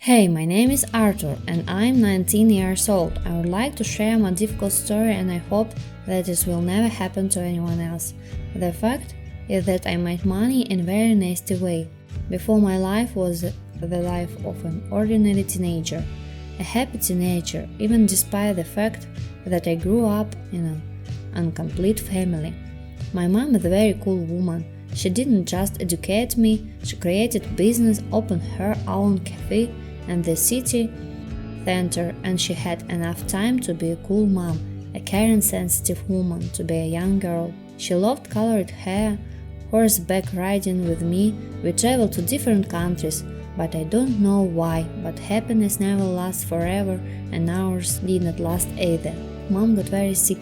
Hey, my name is Arthur and I'm 19 years old. I would like to share my difficult story and I hope that this will never happen to anyone else. The fact is that I made money in a very nasty way. Before, my life was the life of an ordinary teenager, a happy teenager, even despite the fact that I grew up in an incomplete family. My mom is a very cool woman. She didn't just educate me, she created business, opened her own cafe and the city center, and she had enough time to be a cool mom, a caring, sensitive woman, to be a young girl. She loved colored hair, horseback riding with me. We traveled to different countries, but I don't know why, but happiness never lasts forever, and ours did not last either. Mom got very sick.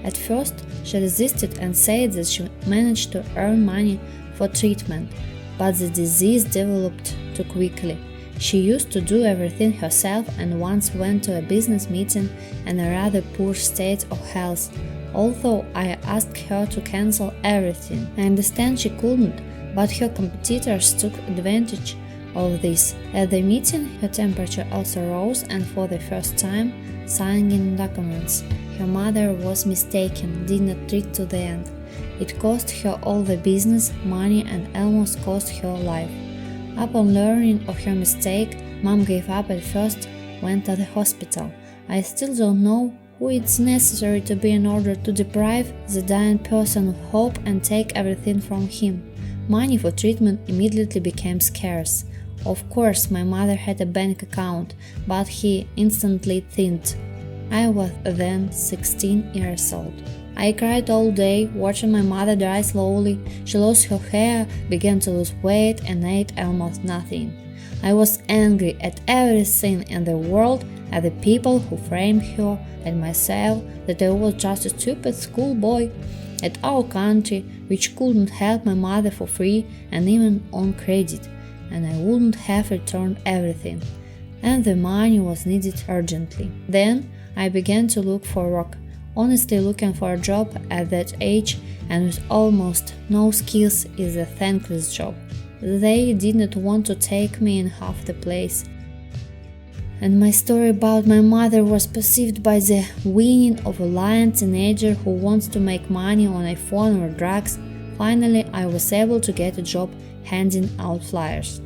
At first, she resisted and said that she managed to earn money for treatment, but the disease developed too quickly. She used to do everything herself and once went to a business meeting in a rather poor state of health, although I asked her to cancel everything. I understand she couldn't, but her competitors took advantage of this. At the meeting, her temperature also rose and for the first time, signing documents. Her mother was mistaken, did not treat to the end. It cost her all the business, money and almost cost her life. Upon learning of her mistake, Mom gave up at first, went to the hospital. I still don't know who it's necessary to be in order to deprive the dying person of hope and take everything from him. Money for treatment immediately became scarce. Of course, my mother had a bank account, but he instantly thinned. I was then 16 years old. I cried all day, watching my mother die slowly. She lost her hair, began to lose weight, and ate almost nothing. I was angry at everything in the world, at the people who framed her, at myself, that I was just a stupid schoolboy, at our country, which couldn't help my mother for free and even on credit, and I wouldn't have returned everything. And the money was needed urgently. Then I began to look for work. Honestly, looking for a job at that age and with almost no skills is a thankless job. They did not want to take me in half the place. And my story about my mother was perceived by the whining of a lying teenager who wants to make money on a phone or drugs. Finally, I was able to get a job handing out flyers.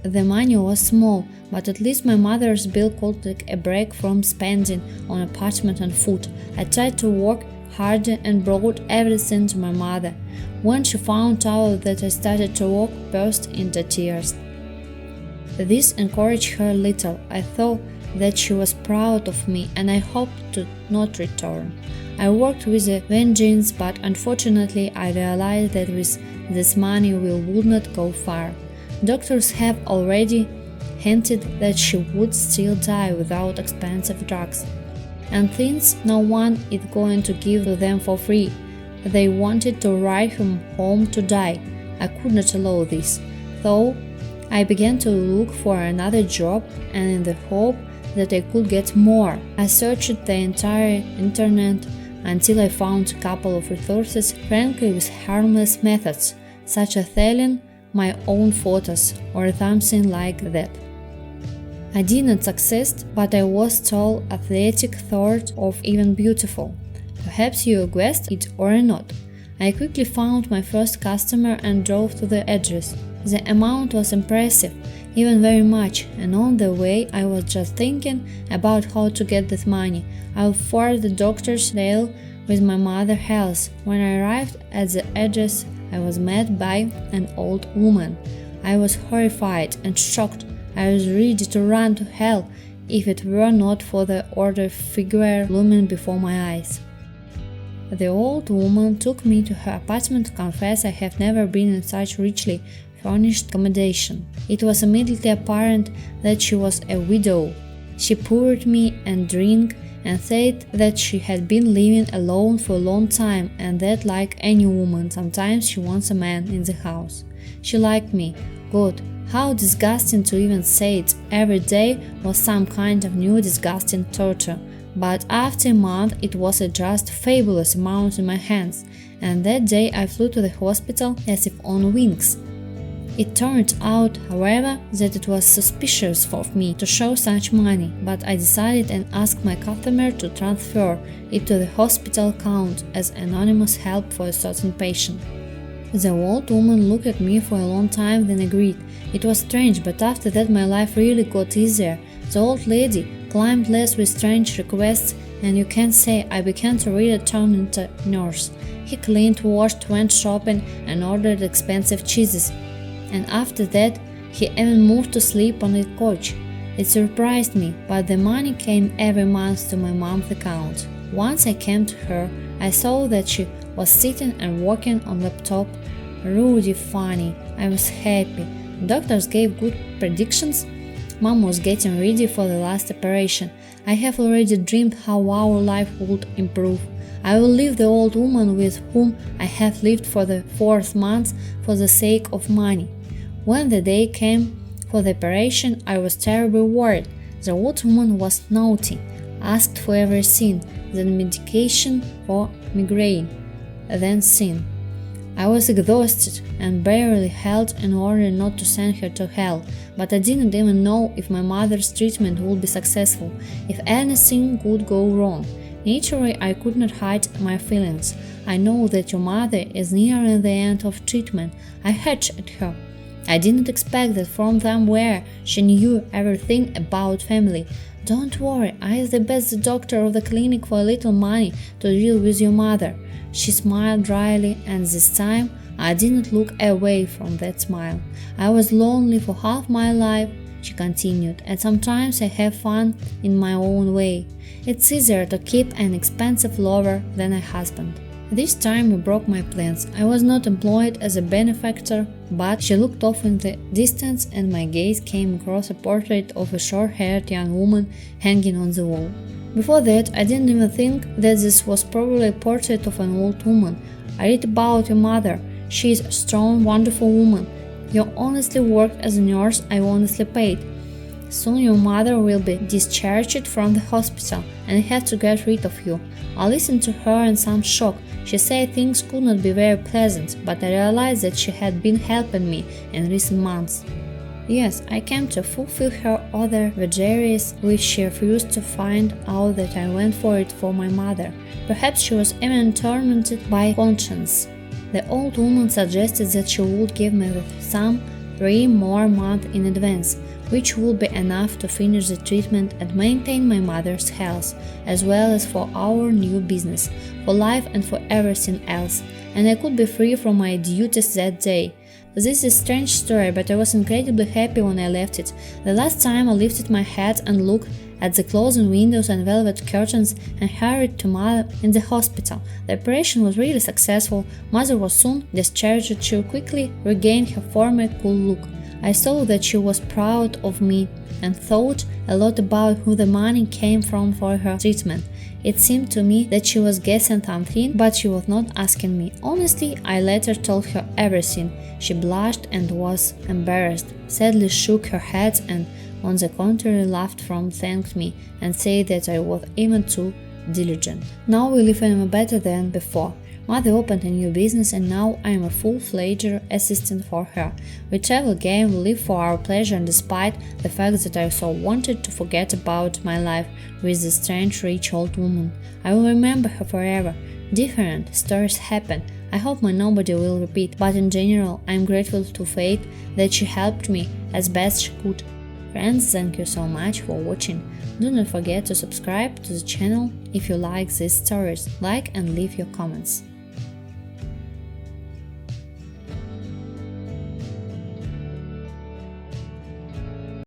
The money was small, but at least my mother's bill could take a break from spending on apartment and food. I tried to work harder and brought everything to my mother. When she found out that I started to work, burst into tears. This encouraged her little. I thought that she was proud of me and I hoped to not return. I worked with a vengeance, but unfortunately I realized that with this money we would not go far. Doctors have already hinted that she would still die without expensive drugs. And since no one is going to give to them for free, they wanted to ride him home to die. I could not allow this, so I began to look for another job and in the hope that I could get more. I searched the entire internet until I found a couple of resources, frankly with harmless methods, such as selling my own photos or something like that. I did not succeed, but I was tall, athletic, thought of even beautiful. Perhaps you guessed it or not. I quickly found my first customer and drove to the address. The amount was impressive, even very much, and on the way I was just thinking about how to get this money. I will forward the doctor's deal with my mother's health. When I arrived at the address, I was met by an old woman. I was horrified and shocked. I was ready to run to hell if it were not for the order figure looming before my eyes. The old woman took me to her apartment to confess I have never been in such richly furnished accommodation. It was immediately apparent that she was a widow. She poured me a drink and said that she had been living alone for a long time and that, like any woman, sometimes she wants a man in the house. She liked me. Good. How disgusting to even say it. Every day was some kind of new disgusting torture. But after a month it was a just fabulous amount in my hands, and that day I flew to the hospital as if on wings. It turned out, however, that it was suspicious of me to show such money, but I decided and asked my customer to transfer it to the hospital account as anonymous help for a certain patient. The old woman looked at me for a long time, then agreed. It was strange, but after that my life really got easier. The old lady climbed less with strange requests, and you can say I began to really turn into nurse. He cleaned, washed, went shopping, and ordered expensive cheeses. And after that, he even moved to sleep on a couch. It surprised me, but the money came every month to my mom's account. Once I came to her, I saw that she was sitting and working on laptop. Ruddy funny. I was happy. Doctors gave good predictions. Mom was getting ready for the last operation. I have already dreamed how our life would improve. I will leave the old woman with whom I have lived for the 4th month for the sake of money. When the day came for the operation, I was terribly worried. The old woman was naughty, asked for everything, then medication for migraine, then sin. I was exhausted and barely held in order not to send her to hell, but I didn't even know if my mother's treatment would be successful, if anything would go wrong. Naturally, I could not hide my feelings. I know that your mother is nearing the end of treatment. I hedged at her. I didn't expect that from somewhere she knew everything about family. Don't worry, I is the best doctor of the clinic for a little money to deal with your mother. She smiled dryly, and this time I didn't look away from that smile. I was lonely for half my life, she continued, and sometimes I have fun in my own way. It's easier to keep an expensive lover than a husband. This time we broke my plans. I was not employed as a benefactor, but she looked off in the distance and my gaze came across a portrait of a short-haired young woman hanging on the wall. Before that, I didn't even think that this was probably a portrait of an old woman. I read about your mother. She is a strong, wonderful woman. You honestly worked as a nurse I honestly paid. Soon your mother will be discharged from the hospital and I have to get rid of you. I listened to her in some shock. She said things could not be very pleasant, but I realized that she had been helping me in recent months. Yes, I came to fulfill her other vagaries, which she refused to find out that I went for it for my mother. Perhaps she was even tormented by conscience. The old woman suggested that she would give me the sum 3 more months in advance, which would be enough to finish the treatment and maintain my mother's health, as well as for our new business, for life and for everything else, and I could be free from my duties that day. This is a strange story, but I was incredibly happy when I left it. The last time I lifted my head and looked at the closing windows and velvet curtains and hurried to Mother in the hospital. The operation was really successful. Mother was soon discharged. She quickly regained her former cool look. I saw that she was proud of me and thought a lot about who the money came from for her treatment. It seemed to me that she was guessing something, but she was not asking me. Honestly, I later told her everything. She blushed and was embarrassed, sadly shook her head and, on the contrary, laughed from thanked me and said that I was even too diligent. Now we live even better than before. Mother opened a new business and now I am a full-fledged assistant for her. We travel again, we live for our pleasure, and despite the fact that I so wanted to forget about my life with this strange rich old woman, I will remember her forever. Different stories happen. I hope my nobody will repeat, but in general I am grateful to fate that she helped me as best she could. Friends, thank you so much for watching. Do not forget to subscribe to the channel if you like these stories, like and leave your comments.